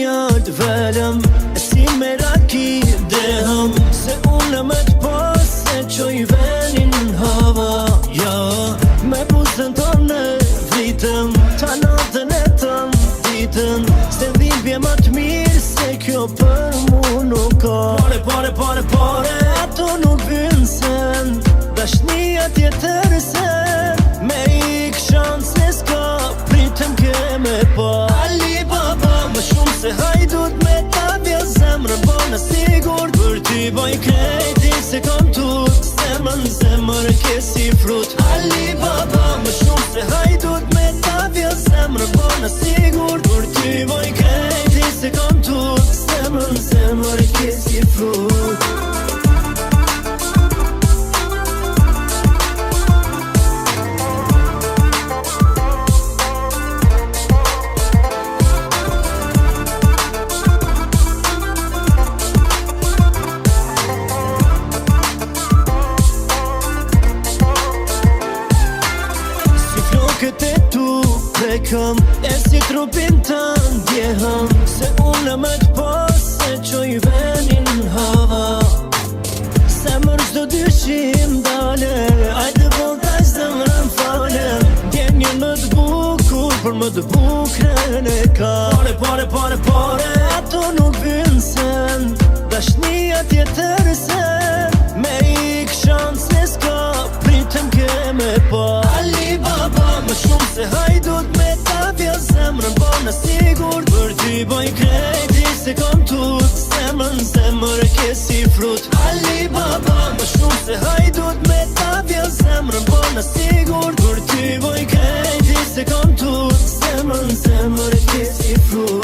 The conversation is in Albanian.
fjallë velëm, e si me raki dehëm, se unë me t'pas se qoj venin hava. Ja, me buzën tonë vitëm, ta natën e tënë ditën, se dhimbje më t'mirë se kjo për mu nuk ka. Pare, ato nuk vynë sen, dashnia tjetër sen, me ik shansë se s'ka, pritëm ke me pa. Ali baba, më shumë se hajdut me ta vja zemrën, po në sigur për ty boj krejti se kom tut, zemër ke si frut. Ali baba, më shumë se hajdut me ta vja zemrën, po në sigur për ty boj krejti se kom tut, zemër ke si frut. Këtë e tu prekëm, e si trupin të ndjehëm, se unë me t'pas se qoj venin hava. Se mërë qdo dyshim dale, ajde voltaj zemrën fale, djenjën më t'bukur, për më t'bukrën e ka. Pare, ato nuk vynë sen, dashnia tjetër sen, me ik shansë se s'ka, pritëm ke me pa. Ali baba, më shumë se hajdut me ta vja zemrën, po në sigur për ty boj krejti se kom tut, zemër ke si frut. Ali baba, më shumë se hajdut me ta vja zemrën, po në sigur për ty boj krejti se kom tut, zemër ke si frut.